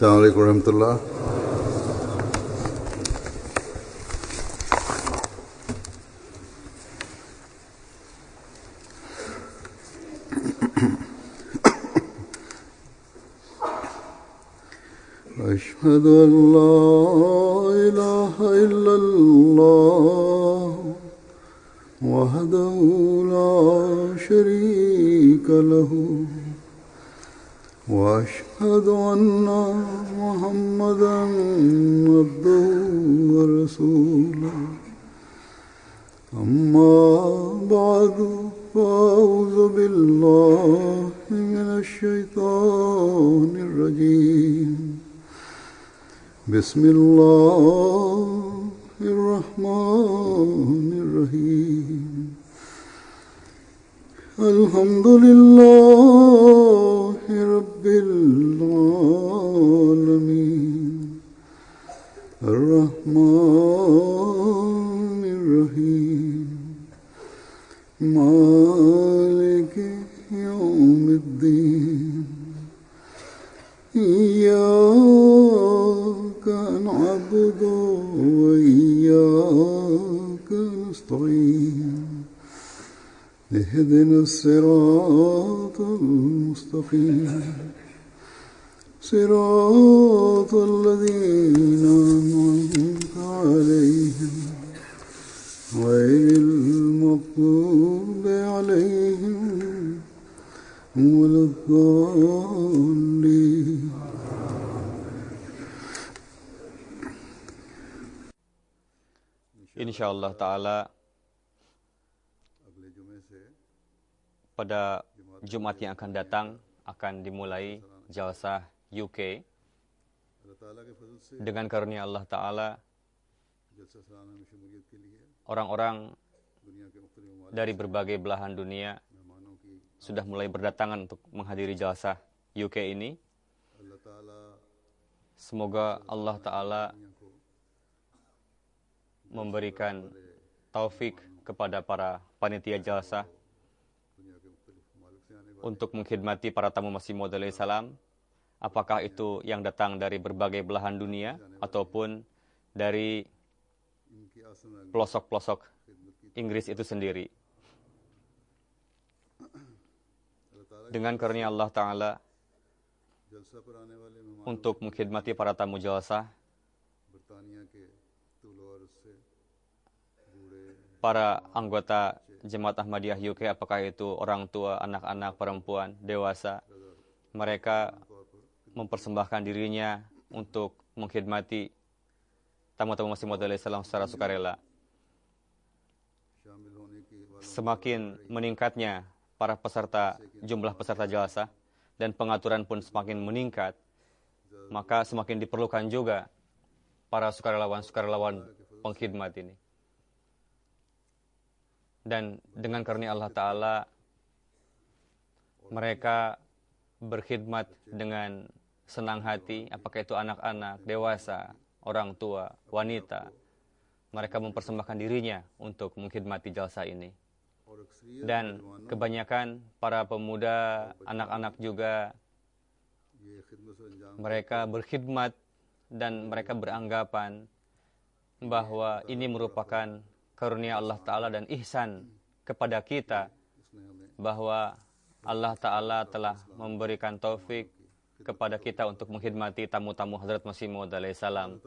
Assalamualaikum warahmatullahi. أشهد أن لا إله إلا الله وحده لا شريك له وأشهد أن محمدا عبده ورسوله أما بعد فأعوذ بالله من الشيطان الرجيم بسم الله الرحمن الرحيم الحمد لله رب العالمين الرحمن الرحيم مالك يوم الدين إياك نعبد وإياك نستعين اهدنا الصراط المستقيم صراط الذين أنعمت عليهم غير المغضوب عليهم ولا الضالين. Insyaallah ta'ala pada Jumat yang akan datang akan dimulai jalsah UK. Dengan karunia Allah Ta'ala, orang-orang dari berbagai belahan dunia sudah mulai berdatangan untuk menghadiri jalsah UK ini. Semoga Allah Ta'ala memberikan taufik kepada para panitia jalsah untuk mengkhidmati para tamu Masih Maud alaihi salam, apakah itu yang datang dari berbagai belahan dunia ataupun dari pelosok-pelosok Inggris itu sendiri. Dengan karunia Allah Ta'ala, untuk mengkhidmati para tamu jalsah, para anggota Jemaat Ahmadiyah UK, apakah itu orang tua, anak-anak, perempuan, dewasa, mereka mempersembahkan dirinya untuk mengkhidmati tamu-tamu Masih Maud alaihi salam secara sukarela. Semakin meningkatnya para peserta, jumlah peserta jalsah, dan pengaturan pun semakin meningkat, maka semakin diperlukan juga para sukarelawan pengkhidmat ini. Dan dengan karunia Allah Ta'ala, mereka berkhidmat dengan senang hati, apakah itu anak-anak, dewasa, orang tua, wanita. Mereka mempersembahkan dirinya untuk mengkhidmati jalsah ini. Dan kebanyakan para pemuda, anak-anak juga, mereka berkhidmat dan mereka beranggapan bahwa ini merupakan karunia Allah Ta'ala dan ihsan kepada kita, bahwa Allah Ta'ala telah memberikan taufik kepada kita untuk mengkhidmati tamu-tamu Hazrat Masih Maud alaihi salam.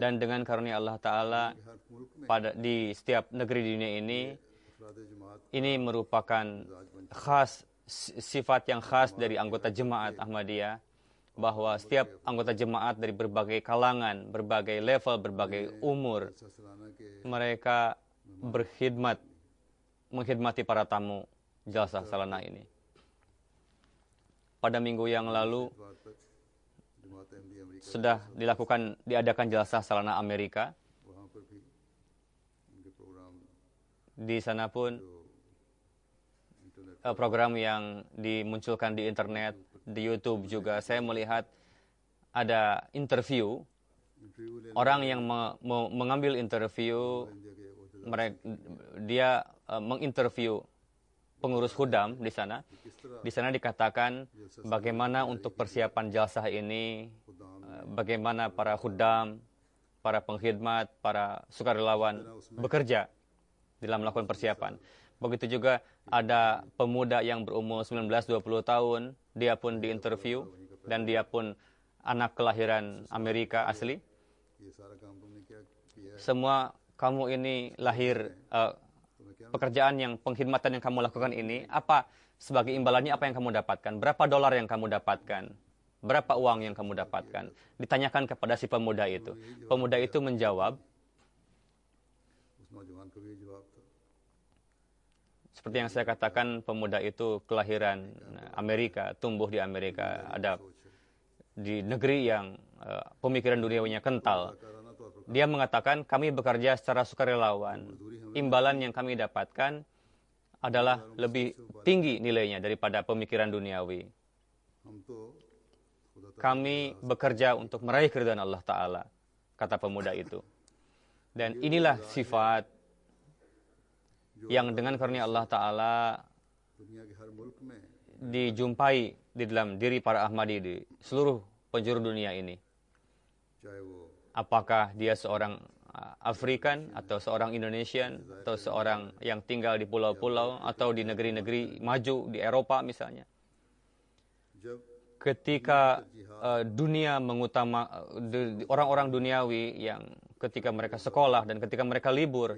Dan dengan karunia Allah Ta'ala, di setiap negeri di dunia ini merupakan sifat yang khas dari anggota Jemaat Ahmadiyah, bahwa setiap anggota jemaat dari berbagai kalangan, berbagai level, berbagai umur, mereka mengkhidmati para tamu jalsah salanah ini. Pada minggu yang lalu sudah diadakan jalsah salanah Amerika. Di sana pun program yang dimunculkan di internet, di YouTube juga, saya melihat ada interview, orang yang mengambil interview, dia menginterview pengurus Hudam di sana. Di sana dikatakan bagaimana untuk persiapan jalsah ini, bagaimana para khuddam, para pengkhidmat, para sukarelawan bekerja dalam melakukan persiapan. Begitu juga ada pemuda yang berumur 19-20 tahun, dia pun diinterview dan dia pun anak kelahiran Amerika asli. Semua kamu ini lahir, pekerjaan yang pengkhidmatan yang kamu lakukan ini, apa sebagai imbalannya apa yang kamu dapatkan? Berapa dolar yang kamu dapatkan? Berapa uang yang kamu dapatkan? Ditanyakan kepada si pemuda itu. Pemuda itu menjawab, seperti yang saya katakan, pemuda itu kelahiran Amerika, tumbuh di Amerika, ada di negeri yang pemikiran duniawinya kental. Dia mengatakan, kami bekerja secara sukarelawan. Imbalan yang kami dapatkan adalah lebih tinggi nilainya daripada pemikiran duniawi. Kami bekerja untuk meraih keridhaan Allah Ta'ala, kata pemuda itu. Dan inilah sifat yang dengan karunia Allah Ta'ala dijumpai di dalam diri para Ahmadi di seluruh penjuru dunia ini. Apakah dia seorang Afrikan, atau seorang Indonesian, atau seorang yang tinggal di pulau-pulau, atau di negeri-negeri maju di Eropa misalnya. Ketika dunia orang-orang duniawi yang ketika mereka sekolah dan ketika mereka libur,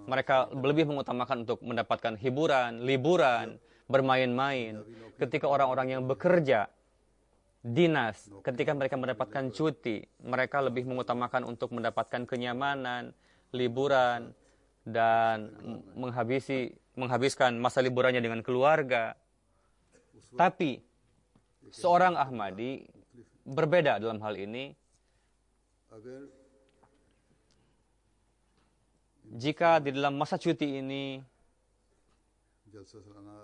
mereka lebih mengutamakan untuk mendapatkan hiburan, liburan, bermain-main. Ketika orang-orang yang bekerja, dinas, ketika mereka mendapatkan cuti, mereka lebih mengutamakan untuk mendapatkan kenyamanan, liburan, dan menghabiskan masa liburannya dengan keluarga. Tapi seorang Ahmadi berbeda dalam hal ini. Jika di dalam masa cuti ini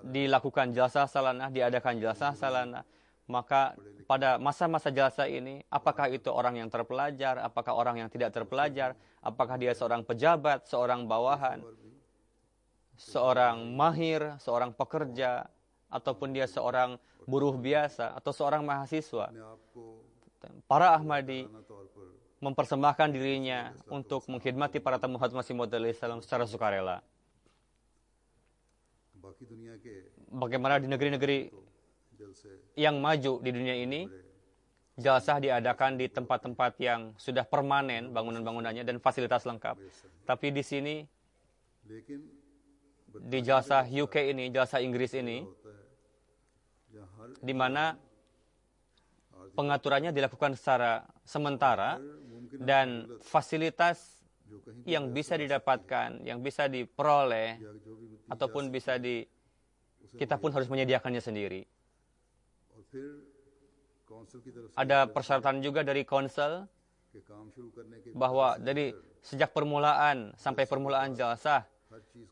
dilakukan jalsah salanah, diadakan jalsah salanah, maka pada masa-masa jalsah ini, apakah itu orang yang terpelajar, apakah orang yang tidak terpelajar, apakah dia seorang pejabat, seorang bawahan, seorang mahir, seorang pekerja, ataupun dia seorang buruh biasa, atau seorang mahasiswa. Para Ahmadi mempersembahkan dirinya untuk mengkhidmati para tamu Muhammad Masih Maud alaihissalam secara sukarela. Bagaimana di negeri-negeri yang maju di dunia ini, jalsah diadakan di tempat-tempat yang sudah permanen bangunan-bangunannya dan fasilitas lengkap. Tapi di sini, di jalsah UK ini, jalsah Inggris ini, di mana pengaturannya dilakukan secara sementara dan fasilitas yang bisa didapatkan, yang bisa diperoleh, ataupun kita pun harus menyediakannya sendiri. Ada persyaratan juga dari konsel bahwa dari sejak permulaan sampai permulaan jalsah,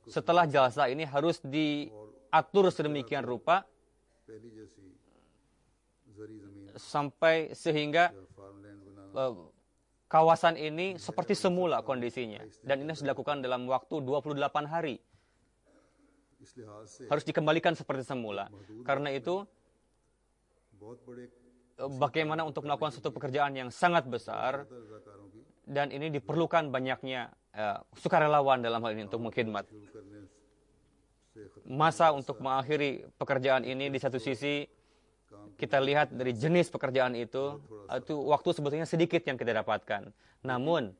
setelah jalsah ini harus diatur sedemikian rupa sampai sehingga kawasan ini seperti semula kondisinya. Dan ini harus dilakukan dalam waktu 28 hari. Harus dikembalikan seperti semula. Karena itu, bagaimana untuk melakukan suatu pekerjaan yang sangat besar, dan ini diperlukan banyaknya sukarelawan dalam hal ini untuk mengkhidmat. Masa untuk mengakhiri pekerjaan ini di satu sisi, kita lihat dari jenis pekerjaan itu waktu sebetulnya sedikit yang kita dapatkan. Namun,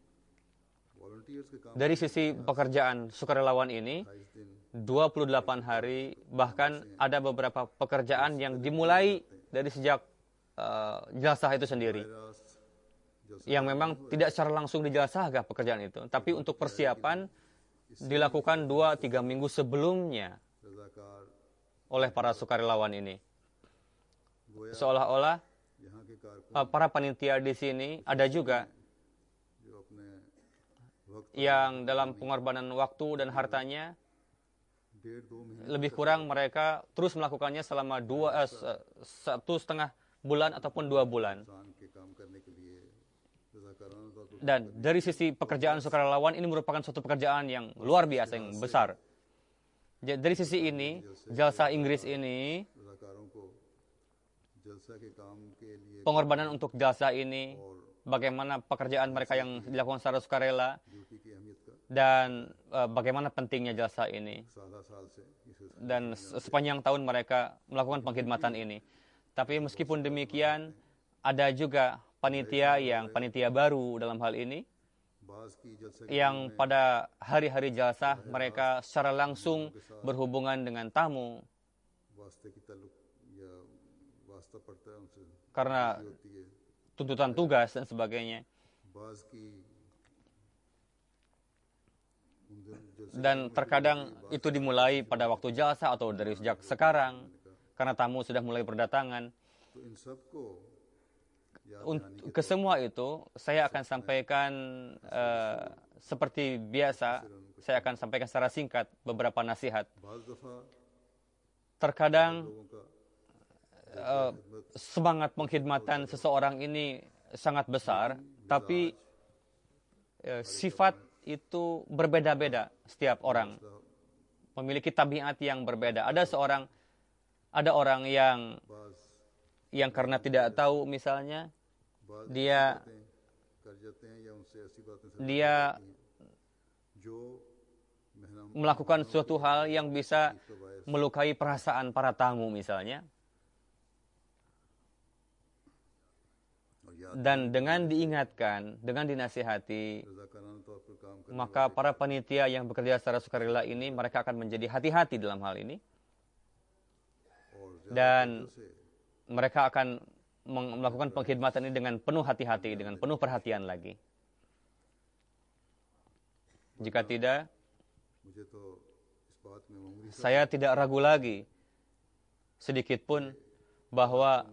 dari sisi pekerjaan sukarelawan ini, 28 hari, bahkan ada beberapa pekerjaan yang dimulai dari sejak jalsah itu sendiri. Yang memang tidak secara langsung dijalsahkan pekerjaan itu. Tapi untuk persiapan, dilakukan 2-3 minggu sebelumnya oleh para sukarelawan ini. Seolah-olah para panitia di sini ada juga yang dalam pengorbanan waktu dan hartanya, lebih kurang mereka terus melakukannya selama 1,5 bulan ataupun 2 bulan. Dan dari sisi pekerjaan sukarelawan, ini merupakan suatu pekerjaan yang luar biasa, yang besar. Dari sisi ini, jalsah Inggris ini, pengorbanan untuk jalsah ini bagaimana pekerjaan mereka yang dilakukan secara sukarela, duty की अहमियत का dan bagaimana pentingnya jasa ini. साल से इस सिलसिले Dan sepanjang tahun mereka melakukan pengkhidmatan ini. Tapi meskipun demikian, ada juga panitia baru dalam hal ini, बाज की जलसे yang pada hari-hari jalsah mereka secara langsung berhubungan dengan tamu वास्ते की ताल्लुक या वास्ता पड़ता है उनसे karena होती है tuntutan tugas dan sebagainya. बाज की उन जलसे Dan terkadang itu dimulai pada waktu jalsah atau dari sejak sekarang karena tamu sudah mulai berdatangan. तो इन सब को Ke semua itu saya akan sampaikan seperti biasa, saya akan sampaikan secara singkat beberapa nasihat. बाज दफा Terkadang लोगों का semangat pengkhidmatan seseorang ini sangat besar, tapi sifat itu berbeda-beda setiap orang, memiliki tabiat yang berbeda. Ada orang yang बाज karena tidak tahu misalnya बाज dia कर जाते हैं या उनसे ऐसी बातें dia जो मेहना melakukan suatu hal yang bisa melukai perasaan para tamu misalnya. और याद Dan dengan diingatkan, dengan dinasihati, रजाकाराना तौर पर काम कर maka para panitia yang bekerja secara sukarela ini mereka akan menjadi hati-hati dalam hal ini. और Dan से mereka akan melakukan pengkhidmatan ini dengan penuh hati-hati, dengan penuh perhatian lagi. Jika tidak, मुझे तो इस बात में उम्र saya tidak ragu lagi sedikit pun bahwa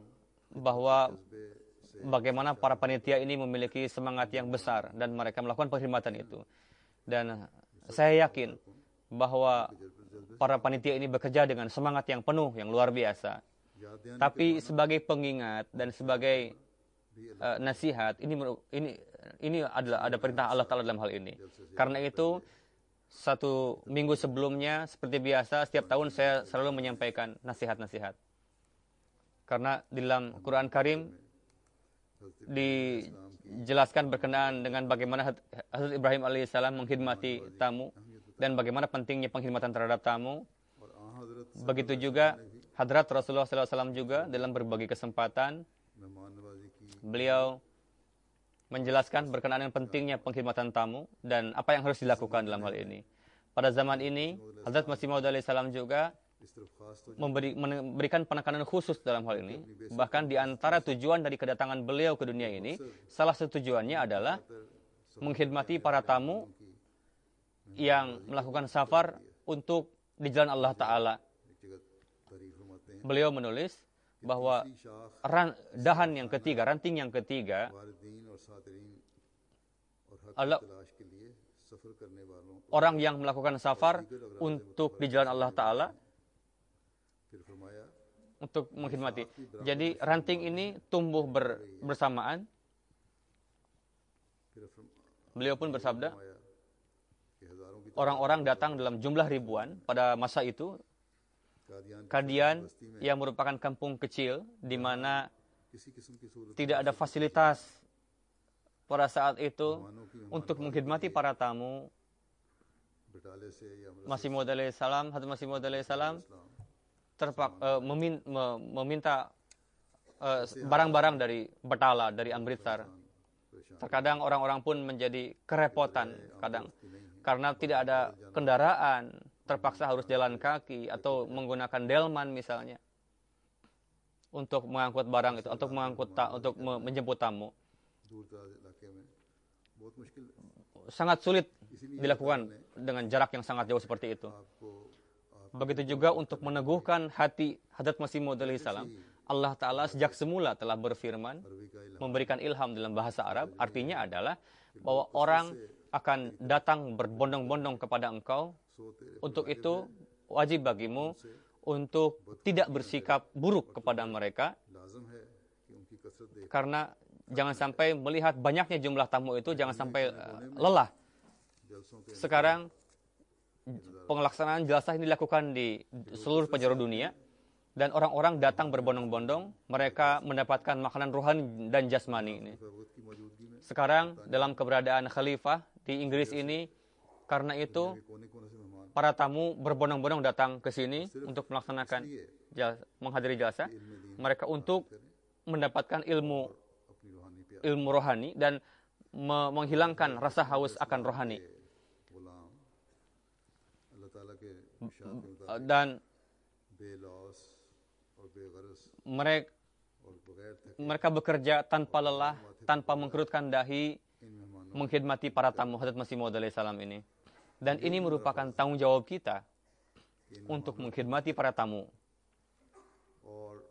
bagaimana para panitia ini memiliki semangat yang besar dan mereka melakukan pengkhidmatan itu. Dan saya yakin bahwa para panitia ini bekerja dengan semangat yang penuh, yang luar biasa. यादें Tapi sebagai pengingat dan sebagai nasihat, ini adalah ada perintah Allah Ta'ala dalam hal ini. Karena itu, 1 minggu sebelumnya, seperti biasa, setiap tahun saya selalu menyampaikan nasihat-nasihat. Karena di dalam Quran Karim dijelaskan berkenaan dengan bagaimana Hazrat Ibrahim alaihissalam mengkhidmati tamu dan bagaimana pentingnya pengkhidmatan terhadap tamu. और हजरत Begitu juga Hadrat Rasulullah SAW juga dalam berbagai kesempatan मेहमान नवाजी की beliau menjelaskan berkenaan dengan pentingnya pengkhidmatan tamu dan apa yang harus dilakukan dalam hal ini. Pada zaman ini, Hazrat Masih Maud alaihissalam juga इस तरफ खास तो memberikan penekanan khusus dalam hal ini. Bahkan di antara tujuan dari kedatangan beliau ke dunia ini, salah satu tujuannya adalah mengkhidmati para tamu yang melakukan safar untuk di jalan Allah Ta'ala. एक जगह तारीफ फरमाते हैं Beliau menulis bahwa शाख ranting yang ketiga वारिदीन और सातिरीन और हक adalah की तलाश के लिए सफर करने वालों को orang yang melakukan safar untuk di jalan Allah Ta'ala फिर फरमाया untuk mengkhidmati. Jadi ranting ini tumbuh bersamaan. फिर Beliau pun bersabda, फरमाया कि हजारों की orang-orang datang dalam jumlah ribuan pada masa itu. Kadian Kadian yang merupakan kampung kecil di mana किसी किस्म की सूरत tidak ada fasilitas pada saat itu untuk mengkhidmati para tamu. बटाले से या Masih Maud alaihissalam, Hadrat Masih Maud alaihissalam meminta barang-barang dari Batala, dari Amritsar. Terkadang orang-orang pun menjadi kerepotan kadang karena tidak ada kendaraan, terpaksa harus jalan kaki atau menggunakan delman misalnya untuk mengangkut barang itu, untuk menjemput tamu. दूर दराज इलाके में बहुत मुश्किल Sangat sulit dilakukan dengan jarak yang sangat jauh seperti itu. आपको Begitu juga untuk meneguhkan hati Hadrat Masih Maud alaihissalam, Allah Ta'ala sejak semula telah berfirman, अरबी का इल्हाम memberikan ilham dalam bahasa Arab, artinya adalah bahwa orang akan datang berbondong-bondong kepada engkau. सोते Untuk itu, wajib bagimu untuk tidak bersikap buruk kepada mereka, लाजम है कि उनकी कसरत देख karena jangan sampai melihat banyaknya jumlah tamu itu, jangan sampai lelah. जलसों के Sekarang, pelaksanaan jalsah ini dilakukan di seluruh penjuru dunia, dan orang-orang datang berbondong-bondong, mereka mendapatkan makanan rohani dan jasmani ini. वक्त की मौजूदगी sekarang dalam keberadaan khalifah di Inggris ini. Karena itu कोने कोने से मेहमान para tamu berbondong-bondong datang ke sini untuk melaksanakan menghadiri jalsa mereka untuk mendapatkan ilmu अपनी रूहानी प्यार rohani dan menghilangkan rasa haus akan rohani. गुलाम अल्लाह ताला के इरशाद के मुताबिक Dan बेलौस और बेगरज mereka और बगैर थके mereka bekerja tanpa lelah, tanpa mengkerutkan dahi, इन मेहमानों mengkhidmati para tamu Hazrat Masih Maud alaihi salam ini. Dan ini merupakan tanggung jawab kita untuk mengkhidmati para tamu. और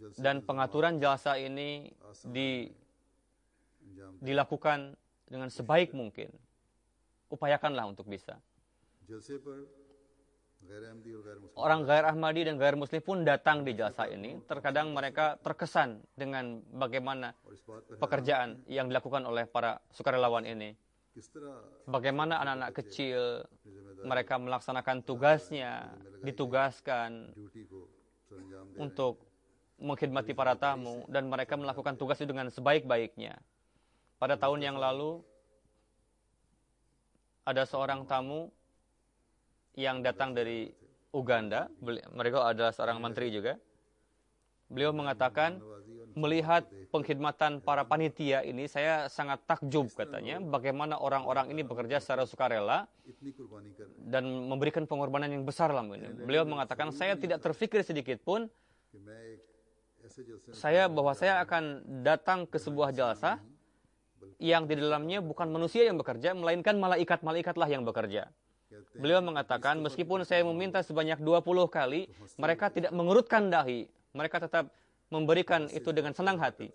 जलसे Dan pengaturan jalsa ini अंजाम dilakukan dengan sebaik mungkin. Upayakanlah untuk bisa. जलसे पर गैर अहमदी और गैर मुस्लिम Orang gair Ahmadi dan gair Muslim pun datang di jalsa ini. Terkadang mereka terkesan dengan bagaimana और इस बात पर pekerjaan yang dilakukan oleh para sukarelawan ini. किस तरह Bagaimana anak-anak kecil mereka melaksanakan tugasnya, ditugaskan duty को सरंजाम दे untuk mengkhidmati para tamu dan mereka melakukan tugas itu dengan sebaik-baiknya. Pada tahun yang lalu ada seorang tamu yang datang dari Uganda, mereka adalah seorang menteri juga. Beliau mengatakan, melihat pengkhidmatan para panitia ini, saya sangat takjub katanya, bagaimana orang-orang ini bekerja secara sukarela इतनी कुर्बानी कर रहे dan memberikan pengorbanan yang besar dalam ini. Beliau mengatakan, saya tidak terfikir sedikit pun हैं कि मैं एक ऐसे जलसे में bahwa saya akan datang ke sebuah jalsa yang di dalamnya bukan manusia yang bekerja, melainkan malaikat-malaikatlah yang bekerja. कहते Beliau mengatakan, meskipun saya meminta sebanyak 20 kali, mereka tidak mengerutkan dahi. Mereka tetap memberikan itu dengan senang hati.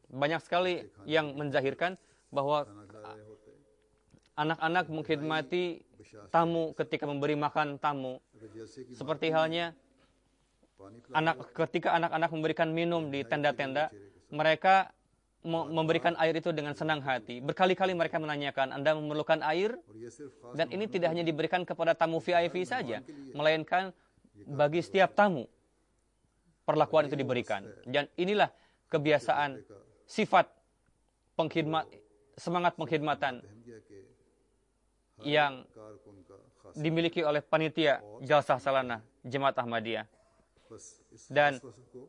Banyak sekali yang menzahirkan bahwa खाना खा रहे होते anak-anak mengkhidmati tamu ketika memberi makan tamu. अगर जलसे की Seperti halnya पानी पिला ketika anak-anak memberikan minum di tenda-tenda, mereka memberikan air itu dengan senang hati. Berkali-kali mereka menanyakan, Anda memerlukan air? और ये सिर्फ खास Dan ini tidak hanya diberikan kepada tamu VIP saja, melainkan bagi setiap tamu perlakuan itu diberikan. Dan inilah kebiasaan, sifat semangat pengkhidmatan Ahmadiyya के yang कारकुन का खास dimiliki oleh panitia Jalsah Salanah Jemaat Ahmadiyah. बस इस Dan खास वसफ को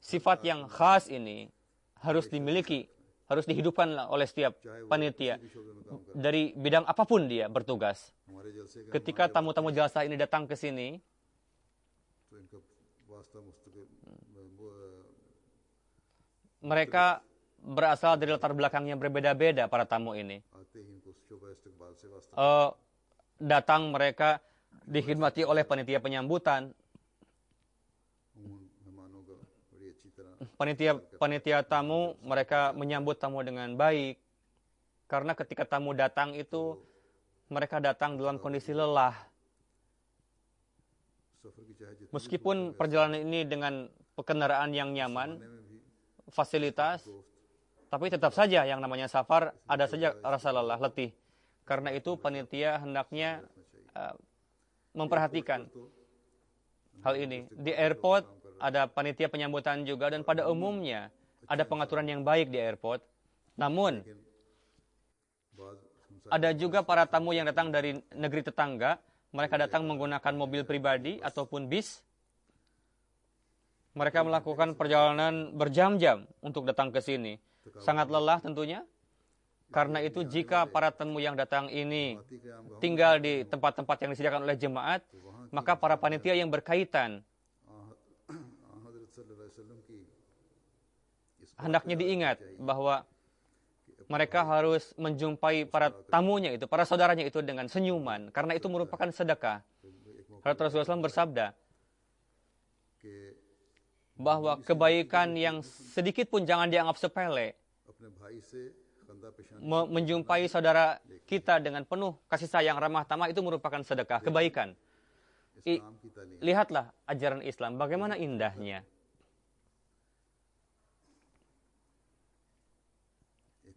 sifat yang khas ini harus dimiliki, harus dihidupkan oleh setiap panitia किसी शोबे में काम कर dari bidang apapun dia bertugas. हमारे जलसे का Ketika tamu-tamu jalsah ini datang ke sini, तो इनका वास्ता मुस्तकिल mereka berasal dari latar belakang yang berbeda-beda para tamu ini. आते ही इनको शोबा इस्तकबाल से वास्ता Datang mereka dikhidmati oleh panitia penyambutan, उन मेहमानों का बड़ी अच्छी तरह panitia tamu, mereka menyambut tamu dengan baik. Karena ketika tamu datang itu, mereka datang dalam kondisi lelah. सफर की चाहे जितनी Meskipun perjalanan ini dengan kendaraan yang nyaman, में भी fasilitas, tapi tetap saja yang namanya safar ada saja rasa lelah, letih. Karena itu panitia hendaknya memperhatikan hal ini. Di airport ada panitia penyambutan juga dan pada umumnya ada pengaturan yang baik di airport. Namun बाद हमसा ada juga para tamu yang datang dari negeri tetangga, mereka datang menggunakan mobil pribadi ataupun bis. Mereka melakukan perjalanan berjam-jam untuk datang ke sini. Sangat lelah tentunya. Karena itu jika para tamu yang datang ini आती क़याम का tinggal di tempat-tempat yang disediakan oleh jemaat, maka para panitia yang berkaitan हज़रत सल्लल्लाहु अलैहि वसल्लम की hendaknya diingat bahwa mereka harus menjumpai para tamunya itu, para saudaranya itu dengan senyuman. Karena itu merupakan sedekah. Hadrat Rasulullah SAW bersabda कि bahwa kebaikan yang sedikit pun jangan dianggap sepele. अपने भाई से कंधा पेशानी Menjumpai saudara kita dengan penuh kasih sayang, ramah tamah itu merupakan sedekah, kebaikan. इस्लाम की तालीम Lihatlah ajaran Islam, bagaimana indahnya.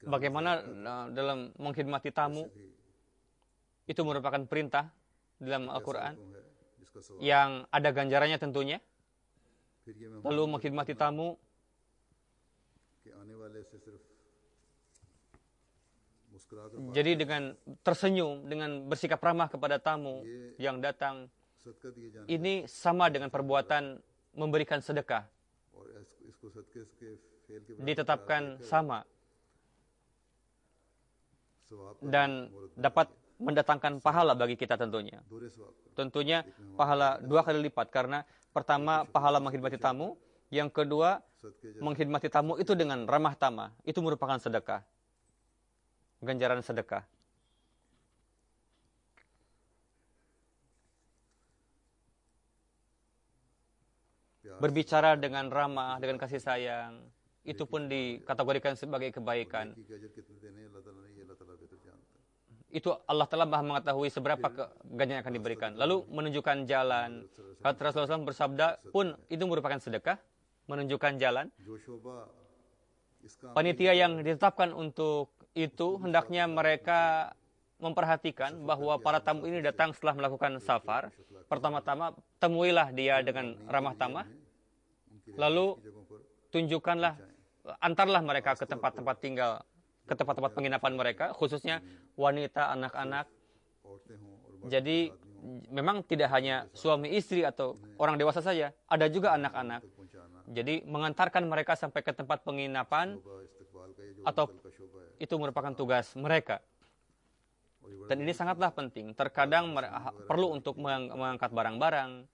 Bagaimana dalam mengkhidmati tamu, itu merupakan perintah dalam Al-Quran है जिसका सवाल yang ada ganjarannya tentunya. फिर ये मैं Lalu mengkhidmati tamu कि आने वाले से सिर्फ मुस्कुरा कर Jadi dengan tersenyum, dengan bersikap ramah kepada tamu yang datang, सदका दिए जाने ini sama dengan perbuatan memberikan sedekah. और इसको सदके के फेल के बराबर Ditetapkan sama सवाब dan dapat mendatangkan pahala bagi kita tentunya. दोहरे सवाब का Tentunya pahala 2 kali lipat karena pertama pahala mengkhidmati tamu, yang kedua सदके mengkhidmati tamu itu dengan ramah tamah. Itu merupakan sedekah. Ganjaran sedekah. Berbicara dengan ramah, dengan kasih sayang, itu pun dikategorikan sebagai kebaikan. की अजर कितने देने हैं, अल्लाह ताला ने ये अल्लाह ताला बेहतर जानता है। Itu Allah Ta'ala maha mengetahui seberapa ganjaran yang akan diberikan. Lalu menunjukkan jalan. Kata Rasulullah SAW bersabda pun itu merupakan sedekah. Menunjukkan jalan. जो शोभा इसका Panitia yang ditetapkan untuk itu hendaknya mereka memperhatikan bahwa para tamu ini datang setelah melakukan safar. Pertama-tama temuilah dia dengan ramah tamah. Lalu जगहों पर tunjukkanlah, antarlah mereka ke tempat-tempat tinggal, ke tempat-tempat penginapan mereka, khususnya wanita, anak-anak. औरतें हों और Jadi memang tidak hanya suami istri atau orang dewasa saja, ada juga anak-anak. पहुंचाना Jadi mengantarkan mereka sampai ke tempat penginapan शोभा इस्तकबाल का ये जो atau का शोभा है itu merupakan tugas mereka. और ये बड़ा Dan ini sangatlah penting. Terkadang perlu untuk mengangkat barang-barang.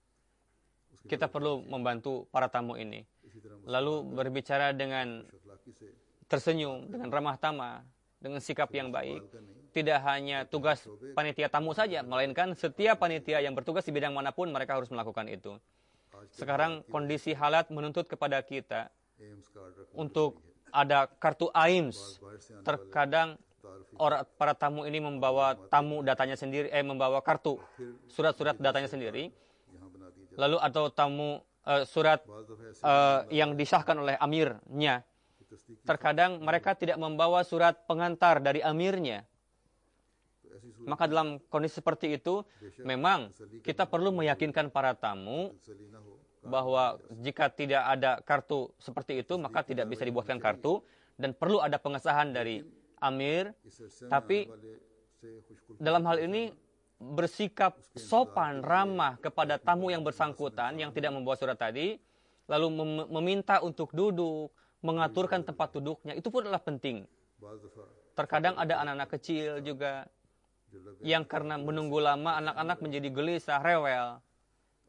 Kita perlu membantu para tamu ini. इसी तरह Lalu berbicara dengan अखलाकी से tersenyum, dengan ramah tamah, dengan sikap yang baik. का नहीं Tidak hanya tugas panitia tamu saja, melainkan setiap panitia yang bertugas di bidang manapun mereka harus melakukan itu. Sekarang kondisi halat menuntut kepada kita AIIMS card रखना untuk ada kartu AIMS. बाहर से आने Terkadang para tamu ini membawa datanya sendiri, membawa kartu, surat-surat datanya sendiri. यहाँ बना दिए जाते Lalu atau tamu surat बाज़ दफ़ा ऐसे yang disahkan oleh amirnya. की तस्दीक Terkadang mereka tidak membawa surat pengantar dari amirnya. तो ऐसी Maka dalam kondisi seperti itu, memang kita perlu meyakinkan para tamu तसल्ली न हो bahwa jika tidak ada kartu seperti itu, maka tidak bisa dibuatkan kartu dan perlu ada pengesahan dari amir. इस अरसे में Tapi आने वाले से खुशकुल dalam hal ini bersikap sopan, ramah kepada tamu yang bersangkutan yang tidak membawa surat tadi, lalu meminta untuk duduk, mengaturkan tempat duduknya, itu pun adalah penting. बाज़ दफ़ा Terkadang ada anak-anak kecil juga जो लग yang karena menunggu lama, anak-anak menjadi gelisah, rewel.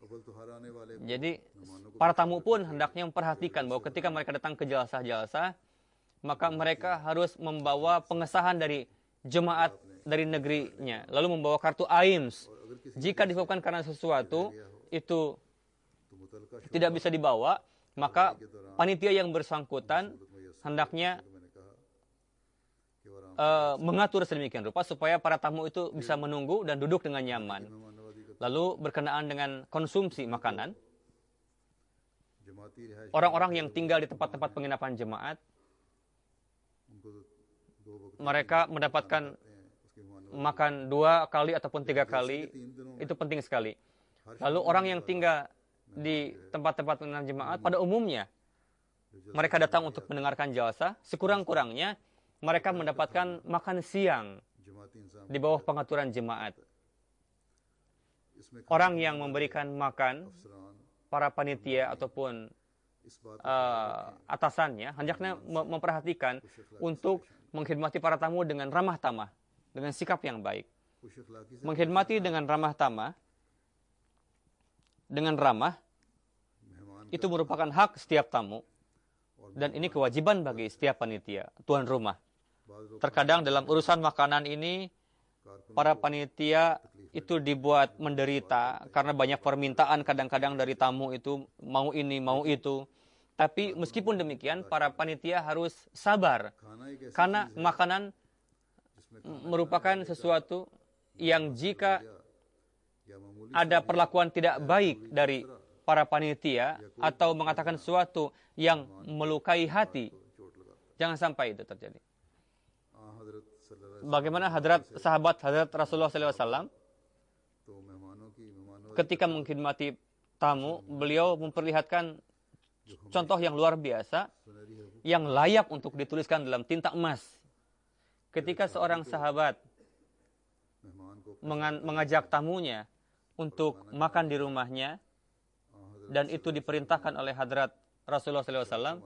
अव्वल तो हर आने वाले Jadi para tamu pun hendaknya memperhatikan bahwa ketika mereka datang ke jalsah-jalsah, maka mereka harus membawa pengesahan dari jemaat dari negerinya, lalu membawa kartu AIMS. Jika disebabkan karena sesuatu itu तो मुतलका tidak bisa dibawa, maka panitia yang bersangkutan hendaknya मैंने कहा कि वो आराम mengatur sedemikian rupa supaya para tamu itu bisa menunggu dan duduk dengan nyaman. मेहमान नवाजी का Lalu berkenaan dengan konsumsi makanan, जमाती रिहाइश orang-orang yang tinggal di tempat-tempat penginapan jemaat, उनको दो वक्त mereka mendapatkan उसके मेहमान makan 2 kali ataupun 3 kali, itu penting sekali. Lalu orang yang tinggal di tempat-tempat penginapan jemaat, pada umumnya mereka datang untuk mendengarkan jalsah, sekurang-kurangnya mereka mendapatkan makan siang जमाती इंसान di bawah pengaturan jemaat. इसमें Orang yang memberikan makan, अफसरान para panitia ataupun इस बात atasannya, hendaknya memperhatikan untuk mengkhidmati para tamu dengan ramah tamah, dengan sikap yang baik. खुश अखलाकी से Mengkhidmati dengan ramah tamah, dengan ramah, मेहमान itu merupakan hak setiap tamu. Dan ini kewajiban bagi setiap panitia, tuan rumah. बाज़ लोग Terkadang dalam urusan makanan ini, कारकुन para panitia itu dibuat menderita karena banyak permintaan kadang-kadang dari tamu itu, mau ini, mau itu. Tapi meskipun demikian, para panitia harus sabar. खाना एक ऐसी Karena makanan जिसमें merupakan sesuatu yang jika या मामूली ada perlakuan tidak baik dari para panitia atau mengatakan sesuatu yang melukai hati, चोट लगा jangan sampai itu terjadi. हजरत सल्लल्लाहु Bagaimana sahabat Rasulullah SAW तो मेहमानों ketika mengkhidmati tamu, beliau memperlihatkan contoh yang luar biasa, सुनहरी है yang layak untuk dituliskan dalam tinta emas. ketika seorang sahabat मेहमान को mengajak tamunya untuk makan di rumahnya, dan itu diperintahkan oleh Hadrat Rasulullah SAW,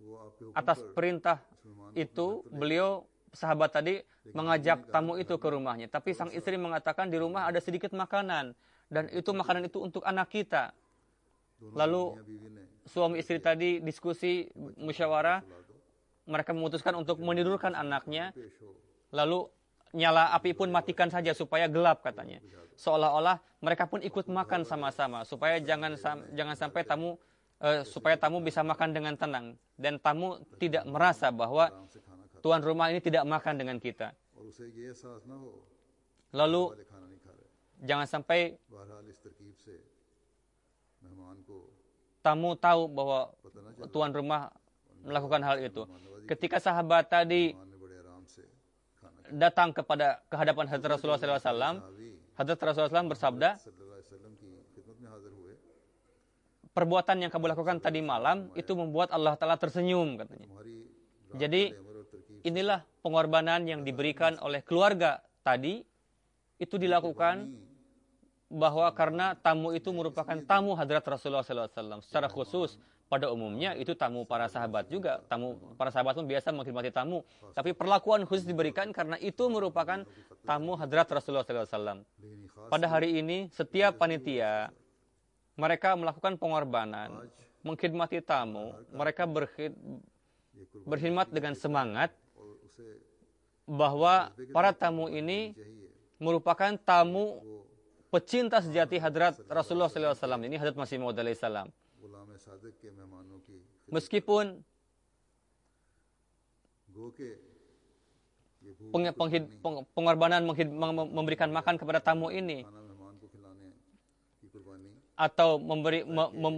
वो आपके हुक्म atas पर perintah itu beliau sahabat tadi mengajak tamu itu ke rumahnya. Tapi sang istri mengatakan di rumah ada sedikit makanan, dan itu makanan itu untuk anak kita. Lalu बीवी ने suami istri tadi diskusi musyawarah, mereka memutuskan untuk menidurkan anaknya, पेश हो lalu nyala api pun matikan saja supaya gelap katanya. Seolah-olah mereka pun ikut makan sama-sama supaya jangan sampai supaya tamu bisa makan dengan tenang, dan tamu tidak merasa bahwa आराम से खाना खाता tuan rumah ini tidak makan dengan kita. और उसे ये एहसास ना हो Lalu वाले खाना नहीं खा रहे। jangan sampai बहरहाल इस तरकीब से मेहमान को tamu tahu bahwa tuan rumah melakukan hal itu. Ketika sahabat tadi मेहमान ने बड़े आराम से खाना datang ke hadapan Hadrat Rasulullah SAW, खावी Hadrat Rasulullah SAW bersabda, सल्लल्लाहु अलैहि वसल्लम की खिदमत में हाजिर हुए। perbuatan yang kamu lakukan tadi malam itu membuat Allah Ta'ala tersenyum katanya. हमारी Jadi अमर और तरकीब inilah pengorbanan yang diberikan oleh keluarga tadi, itu dilakukan bahwa karena tamu itu merupakan tamu Hadrat Rasulullah SAW. Secara khusus, pada umumnya itu tamu para sahabat juga. Tamu para sahabat pun biasa menghormati tamu. Tapi perlakuan khusus diberikan karena itu merupakan tamu Hadrat Rasulullah SAW. लेकिन खास Pada hari ini, setiap panitia, mereka melakukan pengorbanan, mengkhidmati tamu. Mereka ये कुर्बानी berkhidmat dengan semangat और उसे bahwa para tamu ini चाहिए merupakan tamu pecinta sejati Hadrat Rasulullah SAW. Ini Hadrat Masih Maud alaihissalam. गुलाम सादिक के मेहमानों की Meskipun गो के ये भूख pengorbanan memberikan makan kepada tamu ini, खाना मेहमान को खिलाने की कुर्बानी atau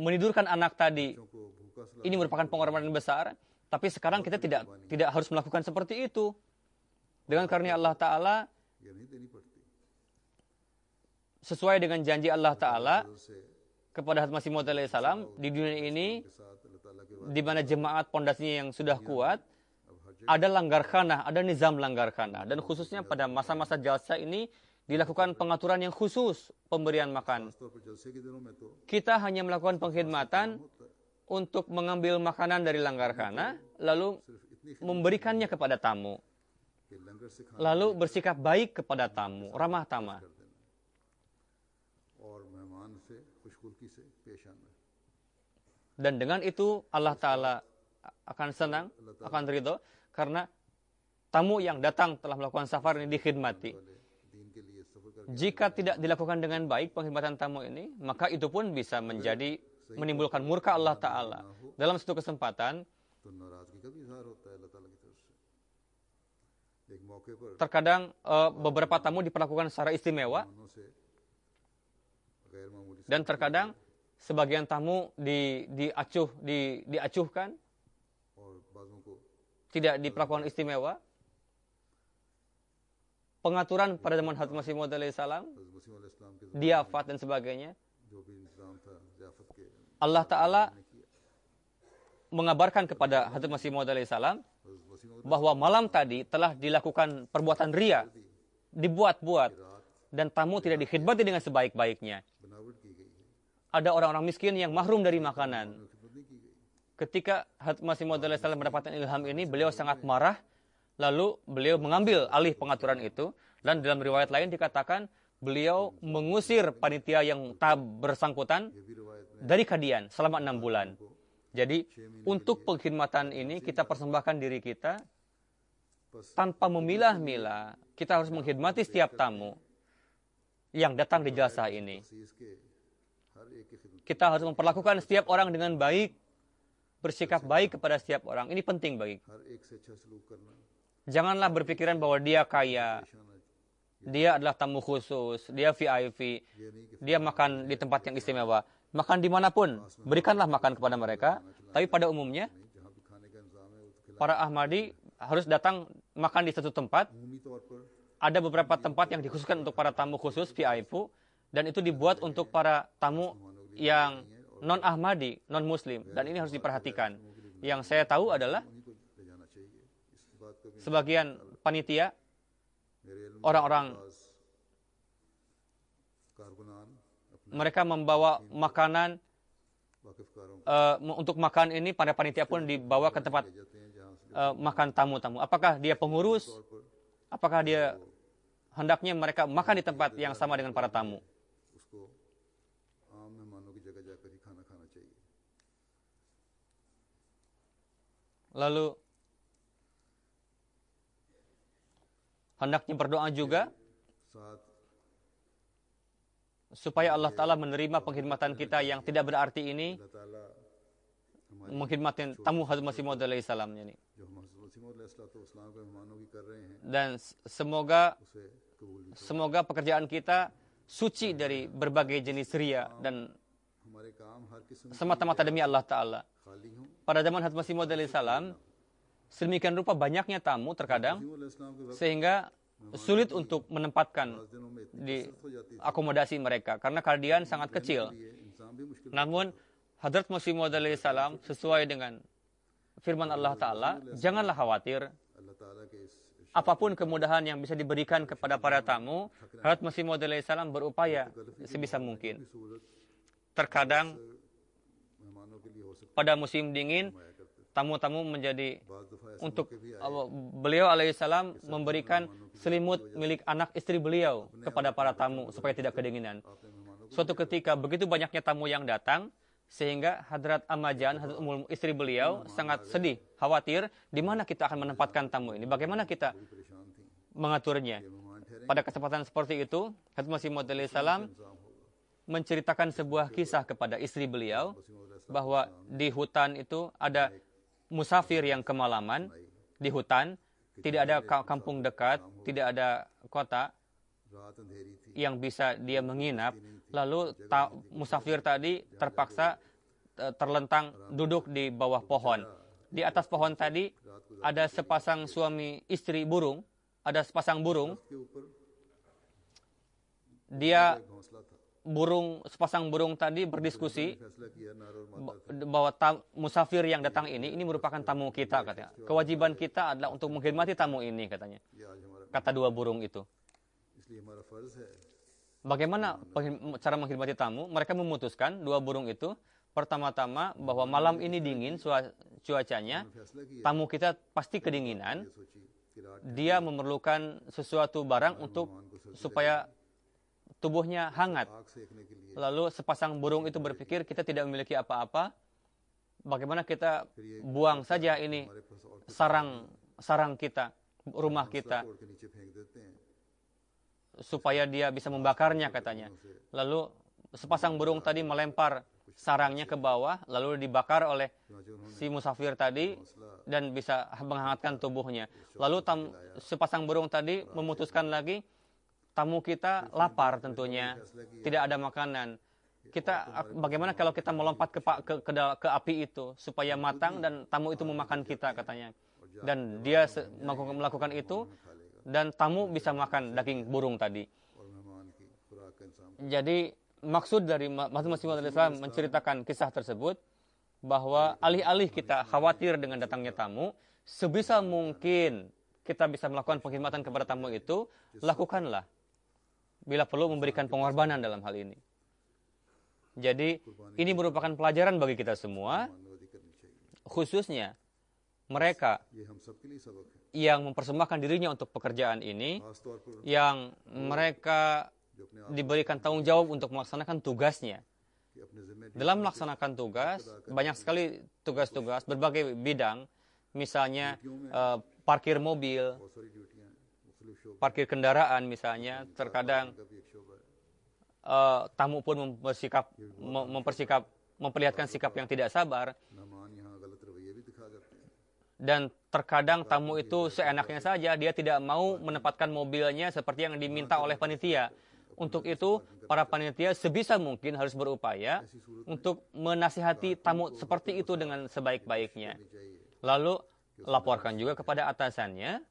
menidurkan anak tadi, को भूखा सला ini merupakan pengorbanan besar. Tapi sekarang kita tidak harus melakukan seperti itu. Dengan karunia Allah Ta'ala, ये नहीं देनी पड़ती sesuai dengan janji Allah Ta'ala से kepada Hadrat Masih Maud alaihissalam, di dunia ini, के साथ अल्लाह ताला के di mana jemaat pondasinya yang sudah kuat, अब हर ada langgar khanah, ada nizam langgar khanah. Dan khususnya pada masa-masa jalsa ini dilakukan pengaturan yang khusus pemberian makan. तौर पर जलसे के दिनों में तो Kita hanya melakukan pengkhidmatan untuk mengambil makanan dari langgar khanah, lalu memberikannya kepada tamu. कि लंगर से खाना Lalu bersikap baik kepada tamu, ramah tamah. कर देना और मेहमान से खुशखुल्की से पेश आना Dan dengan itu Allah Ta'ala akan senang, akan ridho, karena tamu yang datang telah melakukan safar ini dikhidmati. वाले दीन के लिए सफर कर Jika tidak dilakukan dengan baik penghormatan tamu ini, maka itu pun bisa menimbulkan murka Allah Ta'ala. Dalam satu kesempatan, तो नाराजगी का भी इजहार होता है अल्लाह ताला की तरफ से एक मौके पर terkadang beberapa tamu diperlakukan secara istimewa, मेहमानों से गैर मामूली से dan terkadang sebagian tamu diacuhkan, और बाजों को tidak diperlakukan istimewa. Pengaturan pada zaman Hadrat Masih Maud alaihissalam, हज़रत मसीह अलैहिस्सलाम के diafat dan sebagainya, जो भी इंतजाम था ज़ियाफत के Allah Ta'ala mengabarkan kepada Hadrat Masih Maud alaihissalam हज़रत मसीह bahwa malam tadi telah dilakukan perbuatan ria, dibuat-buat, dan tamu tidak dikhidmati dengan sebaik-baiknya. बनावट की गई है Ada orang-orang miskin yang mahrum dari makanan. खिदमत नहीं की गई Ketika Hadrat Masih Maud alaihissalam mendapatkan ilham ini, beliau sangat marah, lalu beliau mengambil alih pengaturan itu, dan dalam riwayat lain dikatakan beliau mengusir panitia yang tak bersangkutan ये भी रिवायत में dari Kadian selama 6 bulan. Jadi untuk pengkhidmatan ini kita persembahkan diri kita tanpa memilah-milah. Kita harus mengkhidmati setiap tamu yang datang di jasa ini. असीस के हर एक की खिदमत Kita harus memperlakukan setiap orang dengan baik, bersikap baik kepada setiap orang. Ini penting bagi. हर एक से अच्छा सलूक करना Janganlah berpikiran bahwa dia kaya, निशाना dia adalah tamu khusus, dia VIP, ये नहीं कि dia makan di tempat yang istimewa. Makan dimanapun, berikanlah makan kepada mereka. Tapi pada umumnya, नहीं जहाँ भी खाने का इंतजाम है वो तो खिला para Ahmadi harus datang makan di satu tempat. अमूमी तौर पर Ada beberapa tempat yang dikhususkan untuk para tamu khusus VIP, dan itu dibuat untuk para tamu yang non-Ahmadi, non-Muslim. Dan ini harus diperhatikan. Yang saya tahu adalah उन्हीं को ले जाना चाहिए इस बात को भी sebagian panitia, मेरे इल्म में orang-orang बाज़ कारकुनान अपने mereka membawa makanan वाकिफकारों को untuk makan ini, para panitia pun dibawa ke tempat ले जाते हैं जहाँ से makan tamu-tamu. Apakah dia pengurus? तौर पर Apakah dia hendaknya mereka makan di tempat yang sama dengan para tamu? उसको आम मेहमानों की जगह जाकर ही खाना खाना चाहिए। Lalu hendaknya berdoa juga साथ supaya Allah Ta'ala menerima pengkhidmatan kita yang tidak berarti ini, अल्लाह ताला हमारी mengkhidmatin tamu Hazrat Masih Maud alaihi salam ini. जो हम हज़रत मसीह मौद अलैहिस्सलाम के मेहमानों की कर रहे हैं Dan semoga उसे कबूल भी semoga pekerjaan kita suci dari berbagai jenis ria dan हमारे काम हर किस्म के semata-mata demi Allah Ta'ala. खाली हों। Pada zaman Hazrat Masih Maud alaihi salam, sedemikian rupa banyaknya tamu terkadang मसीह मौद अलैहिस्सलाम के वक्त sehingga sulit untuk menempatkan पाँच दिनों में इतनी di कसरत हो जाती थी akomodasi mereka karena keadaan sangat kecil. ये इंसान भी मुश्किल Namun Hadrat Masih Maud alaihi salam sesuai dengan firman Allah Ta'ala, janganlah khawatir, अल्लाह ताला के इस apapun kemudahan yang bisa diberikan kepada para tamu, Hadrat Masih Maud alaihi salam berupaya sebisa mungkin. सूरत Terkadang मेहमानों के लिए हो सकती pada musim dingin, है करते tamu-tamu menjadi बाज़ दफ़ा ऐसे untuk मौके भी आए beliau alaihissalam memberikan selimut milik anak istri beliau kepada para tamu supaya tidak kedinginan. आपने मेहमानों Suatu ketika begitu banyaknya tamu yang datang sehingga Hadrat Amajan, Hadrat istri beliau sangat sedih, khawatir di mana kita akan menempatkan tamu ini, bagaimana kita को परेशान थी mengaturnya. ये मेहमान ठहरे Pada kesempatan seperti itu, Hadrat Masih Maud alaihi salam इंतजाम होगा menceritakan sebuah kisah kepada istri beliau मसीह मौद अलैहिस्सलाम bahwa di hutan itu ada musafir yang kemalaman di hutan, tidak ada kampung dekat, tidak ada kota रात अंधेरी थी yang bisa dia menginap. Lalu musafir tadi terpaksa terlentang duduk di bawah pohon. Di atas pohon tadi ada sepasang suami istri burung, ada sepasang burung. के ऊपर Dia एक घोंसला था sepasang burung tadi berdiskusi फैसला किया नर और मादा bahwa musafir yang datang ini merupakan tamu kita, katanya. Kewajiban kita adalah untuk menghormati tamu ini, katanya. ये आज हमारा Kata dua burung itu. इसलिए हमारा फर्ज है Bagaimana cara menghormati tamu? Mereka memutuskan, dua burung itu, pertama-tama bahwa malam ini dingin cuacanya, फैसला किया tamu kita pasti kedinginan, ये सोची कि रात dia memerlukan sesuatu barang untuk supaya tubuhnya hangat. आग सेकने के लिए Lalu sepasang burung itu berpikir kita tidak memiliki apa-apa, bagaimana kita buang saja ini हमारे पास और sarang kita, rumah kita, तोड़ के नीचे फेंक देते हैं supaya dia bisa membakarnya, katanya. Lalu sepasang burung tadi melempar sarangnya ke bawah, lalu dibakar oleh चुनांचे उन्होंने si musafir tadi हौसला dan bisa menghangatkan tubuhnya. Lalu sepasang burung tadi memutuskan lagi, tamu kita lapar tentunya, tidak ada makanan. Bagaimana kalau kita melompat ke api itu supaya matang dan tamu itu memakan kita, katanya. Dan dia melakukan itu dan tamu bisa makan daging burung tadi. और मेहमान की खुराक का इंतजाम Jadi maksud dari Hadrat Masih Maud alaihi salam menceritakan kisah tersebut bahwa alih-alih kita khawatir dengan datangnya tamu, sebisa mungkin kita bisa melakukan pengkhidmatan kepada tamu itu, lakukanlah. Bila perlu memberikan pengorbanan dalam hal ini. Jadi ini merupakan pelajaran bagi kita semua, मानववादी करनी चाहिए khususnya mereka ये हम सब के लिए सबक है yang mempersembahkan dirinya untuk pekerjaan ini, खास तौर पर yang mereka जो अपने आप diberikan tanggung jawab untuk melaksanakan tugasnya. की अपने जिम्मे Dalam melaksanakan tugas, banyak sekali tugas-tugas berbagai bidang, misalnya parkir mobil, बहुत सारी ड्यूटियां हैं मुख्तलिफ शोबों parkir kendaraan misalnya. Terkadang का भी एक शोबा है tamu pun memperlihatkan sikap yang tidak sabar, मेहमान यहाँ गलत रवैये भी दिखा करते हैं dan terkadang tamu itu seenaknya saja, dia tidak mau menempatkan mobilnya seperti yang diminta oleh panitia. Untuk itu, para panitia sebisa mungkin harus berupaya untuk menasihati tamu seperti itu dengan sebaik-baiknya. Lalu laporkan juga kepada atasannya.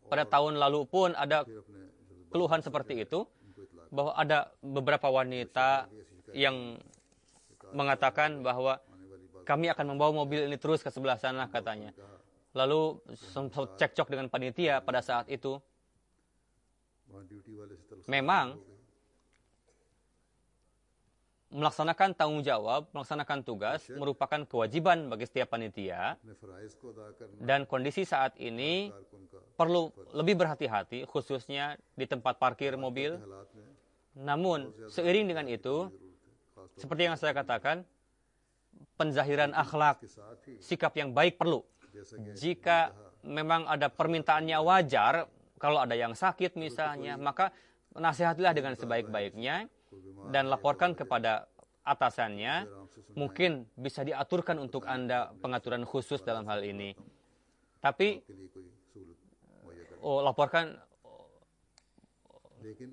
Pada tahun lalu pun ada फिर अपने जो keluhan seperti itu, उनको इतला bahwa ada beberapa wanita yang mengatakan bahwa आने वाली बात kami akan membawa mobil ini terus ke sebelah sana, katanya. lalu sempat cekcok dengan panitia pada saat itu. वहाँ ड्यूटी वाले से तलख Memang हो गई। melaksanakan tanggung jawab, melaksanakan tugas merupakan kewajiban bagi setiap panitia, अपने फ़राइज़ को अदा करना dan kondisi saat ini कारकुन का perlu lebih berhati-hati, khususnya di tempat parkir mobil. हालात में Namun, seiring dengan itu, ज़रूरत है, खास seperti yang saya katakan, penzahiran akhlak, के साथ ही sikap yang baik perlu. जैसा कि Jika memang ada permintaannya wajar, kalau ada yang sakit misalnya, maka nasihatilah dengan sebaik-baiknya dan laporkan kepada atasannya. Mungkin bisa diaturkan untuk Anda pengaturan khusus dalam hal ini. Tapi, के लिए कोई सहूलत मुहैया कर, laporkan, लेकिन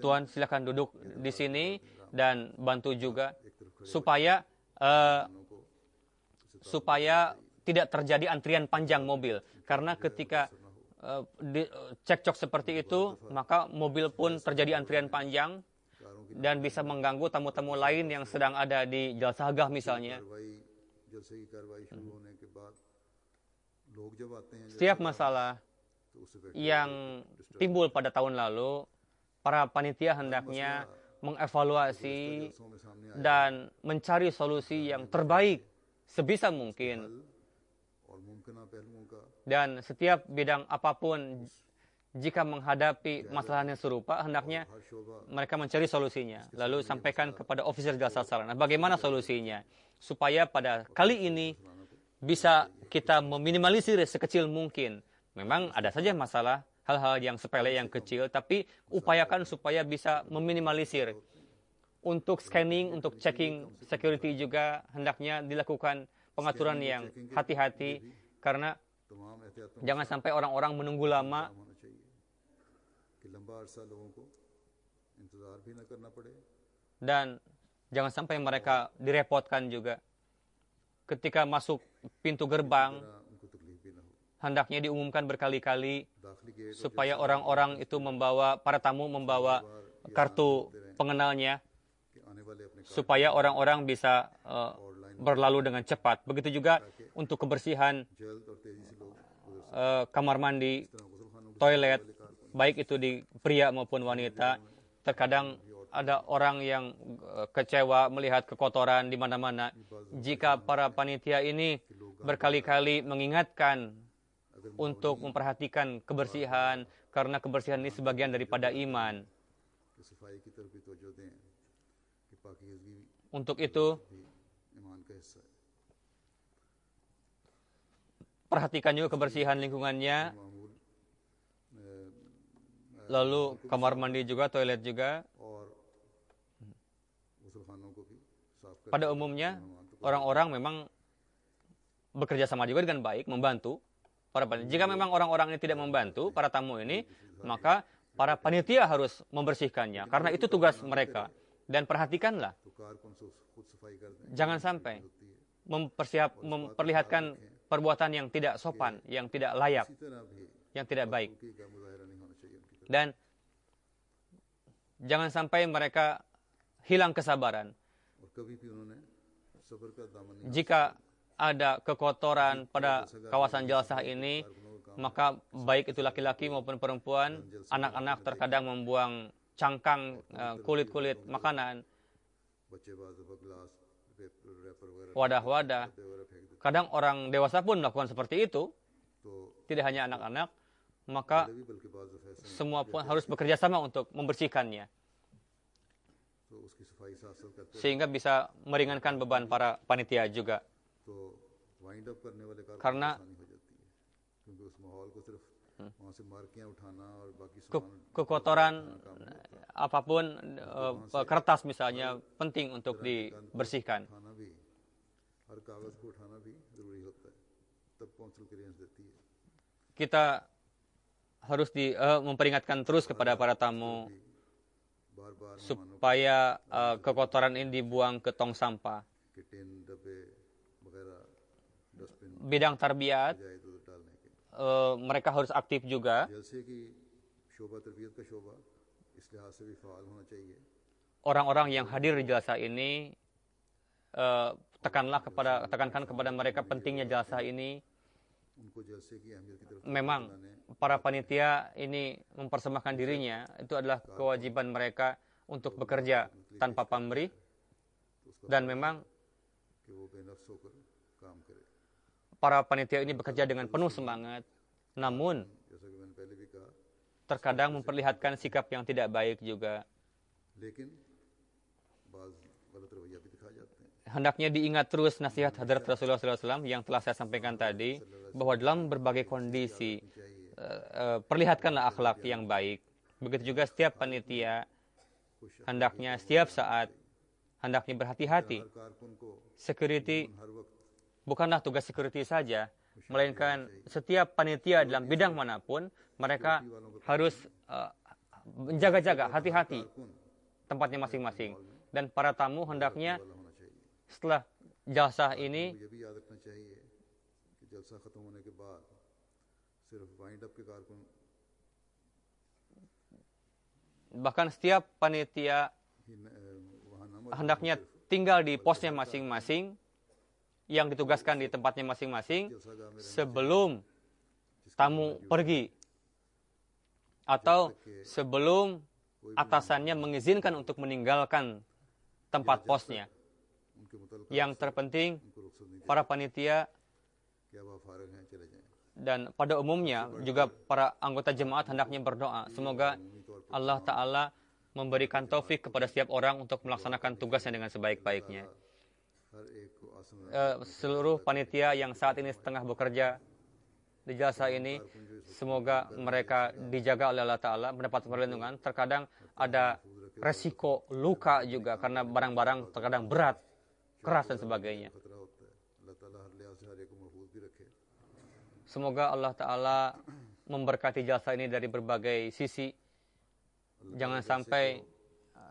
Tuan silakan duduk di sini dan bantu juga supaya supaya tidak terjadi antrian panjang mobil. Karena ketika cekcok seperti itu, maka mobil pun terjadi antrian panjang dan bisa mengganggu tamu-tamu lain yang sedang ada di jalsah agah misalnya. कार्रवाई जलसे की कार्रवाई शुरू होने के बाद लोग जब आते हैं Setiap masalah तो उससे better yang timbul pada tahun lalu, para panitia hendaknya mengevaluasi जलसों में सामने dan mencari solusi yang terbaik sebisa mungkin. और मुमकिन पहलुओं का Dan setiap bidang apapun, jika menghadapi masalah yang serupa, hendaknya हर शोबा mereka mencari solusinya. Lalu sampaikan kepada officer jasa sarana. Bagaimana solusinya? Supaya pada kali ini bisa kita meminimalisir sekecil mungkin. Memang ada saja masalah, hal-hal yang sepele, yang kecil, tapi upayakan supaya bisa meminimalisir. Untuk scanning, untuk checking security juga hendaknya dilakukan pengaturan yang hati-hati, karena तमाम एहतियातों jangan sampai orang-orang menunggu lama होना चाहिए कि लंबा अरसा लोगों को इंतज़ार भी न करना पड़े, dan jangan sampai mereka direpotkan juga. Ketika masuk pintu gerbang, उनको तकलीफ भी न हो। hendaknya diumumkan berkali-kali दाखिली gate supaya orang-orang itu membawa, para tamu membawa kartu pengenalnya, के आने वाले अपने supaya orang-orang bisa berlalu dengan cepat. Begitu juga untuk kebersihan जल्द और तेज़ी से लोग गुजर kamar mandi, गुसलखानों toilet, baik itu di pria maupun wanita. Terkadang ada orang yang kecewa melihat kekotoran di mana-mana. Jika para panitia ini berkali-kali mengingatkan untuk memperhatikan kebersihan, karena kebersihan ini sebagian daripada iman. कि सफाई की तरफ भी तवज्जो दें कि पाकीज़गी Untuk itu, भी ईमान का हिस्सा है। perhatikan juga kebersihan lingkungannya, मामूल lalu kamar mandi juga, toilet juga. और गुसलखानों को भी साफ कर Pada umumnya, orang-orang memang bekerja sama juga dengan baik, membantu para panitia. Jika memang orang-orang ini tidak membantu para tamu ini, maka para panitia harus membersihkannya, karena itu tugas mereka. Dan perhatikanlah, तो कारकुन से खुद सफाई कर दें jangan sampai memperlihatkan perbuatan yang tidak sopan, yang tidak layak, इसी तरह भी yang tidak baik. उनकी का मुजाहिरा नहीं होना चाहिए उनकी तरफ। Dan jangan sampai mereka hilang kesabaran. और कभी भी उन्होंने सब्र का दामन नहीं Jika ada kekotoran pada kawasan jalsah ini, maka baik itu laki-laki maupun perempuan, anak-anak terkadang membuang cangkang, kulit-kulit makanan, बच्चे बाज़ दफ़ा गिलास रैपर वगैरह wadah-wadah. वगैरह फेंक देते Kadang orang dewasa pun melakukan seperti itu, तो tidak hanya anak-anak, maka भी बल्कि बाज़ दफ़ा ऐसे semua pun harus bekerja sama untuk membersihkannya, तो उसकी सफाई साथ साथ करते sehingga bisa meringankan beban para panitia juga. तो वाइंड अप करने वाले कारकुन Karena आसानी हो जाती है, क्योंकि उस माहौल को सिर्फ वहाँ से मार्कियाँ उठाना और बाकी ke- सामान kekotoran apapun, kertas misalnya, penting untuk dibersihkan. उठाना भी, हर कागज़ को उठाना भी ज़रूरी होता है, तब कौंसिल क्लियरेंस देती है। Kita harus memperingatkan terus kepada para tamu बार बार supaya kekotoran ini dibuang ke tong sampah. के टिन डब्बे वगैरह डस्टबिन Bidang tarbiyat, जाए तो डालने के। mereka harus aktif juga. जलसे की शोबा तरबियत का शोबा इस लिहाज से भी फ़ाल होना चाहिए Orang-orang yang hadir di jalsah ini, tekankan kepada mereka pentingnya jalsah ini, उनको जलसे की अहमियत की तरफ memang para panitia ini mempersembahkan dirinya, itu adalah kewajiban mereka untuk bekerja tanpa pamrih, dan memang कि वो बेनफ्स होकर काम करे। para panitia ini bekerja dengan penuh semangat, namun जैसा कि मैंने पहले भी कहा, terkadang memperlihatkan sikap yang tidak baik juga. लेकिन बाज गलत रवैया भी दिखाए जाते हैं। Hendaknya diingat terus nasihat Hadrat Rasulullah SAW yang telah saya sampaikan tadi, bahwa dalam berbagai kondisi perlihatkanlah akhlak yang baik. Begitu juga setiap panitia hendaknya setiap saat hendaknya berhati-hati. हर कारकुन को Security हर वक्त bukanlah tugas security saja, melainkan setiap panitia dalam bidang manapun mereka harus menjaga-jaga, hati-hati tempatnya masing-masing. Dan para tamu hendaknya वाला होना चाहिए। setelah jalsah ini ये भी याद रखना चाहिए कि जलसा खत्म होने के बाद सिर्फ वाइंड अप के कारकुन bahkan setiap panitia ही वहाँ न hendaknya tinggal di posnya masing-masing yang ditugaskan di tempatnya masing-masing sebelum tamu pergi atau sebelum atasannya mengizinkan untuk meninggalkan tempat posnya. उनके मुतल्लिक़ Yang terpenting उनको रुख्सत नहीं para panitia कि अब आप फारिग हैं चले जाएं। dan pada umumnya juga para anggota jemaat hendaknya berdoa semoga Allah Ta'ala memberikan taufik kepada setiap orang untuk melaksanakan tugasnya dengan sebaik-baiknya. हर एक को आसन Seluruh panitia yang saat ini setengah bekerja di jasa ini, semoga mereka dijaga oleh Allah Ta'ala, mendapat perlindungan. Terkadang ada resiko luka juga karena barang-barang terkadang berat, keras dan sebagainya. खतरा होता है। अल्लाह ताला हर लिहाज से हर एक को महफूज भी रखे। Semoga Allah Ta'ala memberkati jasa ini dari berbagai sisi. Jangan sampai,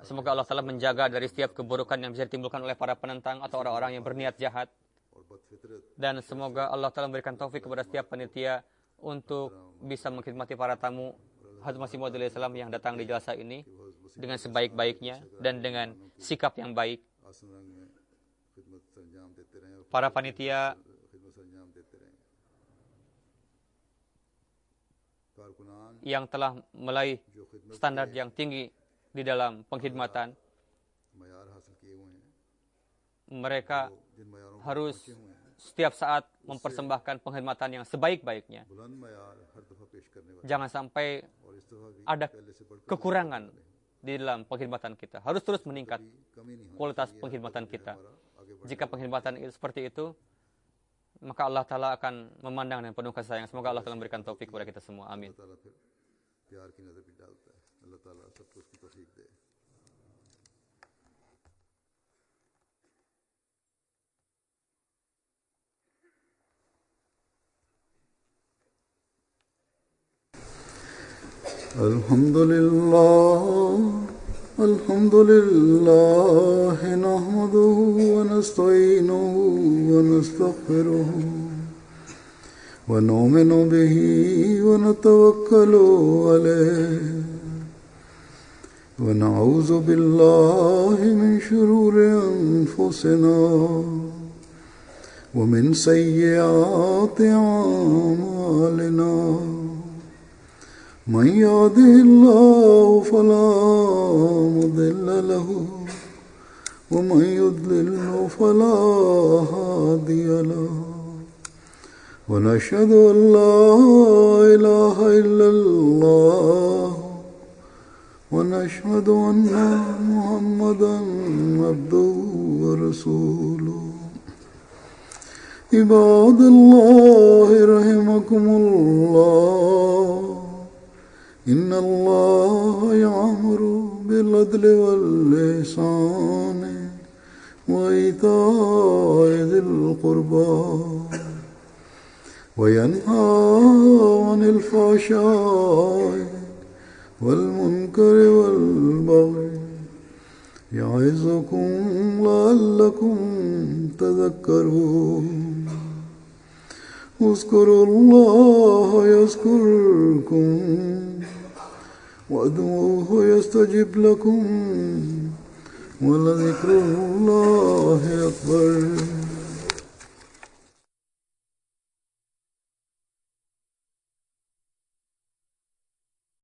semoga Allah Ta'ala menjaga dari setiap keburukan yang bisa ditimbulkan oleh para penentang atau orang-orang yang berniat jahat. और बदफितरत Dan semoga Allah Ta'ala memberikan taufik kepada setiap panitia untuk bisa mengkhidmati para tamu Hadrat Masih Maud Salam yang datang di jasa ini dengan sebaik-baiknya dan dengan sikap yang baik. आसन रंग में खिदमत से अंजाम देते रहें और Para panitia खिदमत से अंजाम देते रहें। कारकुनान yang telah meraih जो खिदमत standar yang tinggi di dalam pengkhidmatan, मयार हासिल किए हुए हैं, mereka जिन मयारों को harus पहुंचे हुए हैं, setiap saat mempersembahkan pengkhidmatan yang sebaik-baiknya. बुलंद मयार हर दफा पेश करने वाले Jangan sampai और इस दफा भी ada पहले से बढ़कर kekurangan di dalam pengkhidmatan kita. Harus terus meningkat कमी नहीं होनी kualitas चाहिए। pengkhidmatan kita. हमारा आगे बढ़ Jika pengkhidmatan itu seperti itu, maka Allah Ta'ala akan memandang dengan penuh kasih sayang. Semoga Allah Ta'ala memberikan taufik kepada kita semua. Amin. अल्लाह ताला फिर प्यार की नजर भी डालता है। अल्लाह ताला सबको उसकी तौफीक दे। الحمد لله نحمده ونستعينه ونستغفره ونؤمن به ونتوكل عليه ونعوذ بالله من شرور أنفسنا ومن سيئات أعمالنا من يهده الله فلا مضل له ومن يضلل فلا هادي له ونشهد أن لا إله إلا الله ونشهد أن محمدا عبده ورسوله عباد الله رحمكم الله إن الله يأمر بالعدل والإحسان وإيتاء ذي القربى وينهى عن الفحشاء والمنكر والبغي يعظكم لعلكم تذكرون اذكروا الله يذكركم وادعوه يستجب لكم ولذكر الله أكبر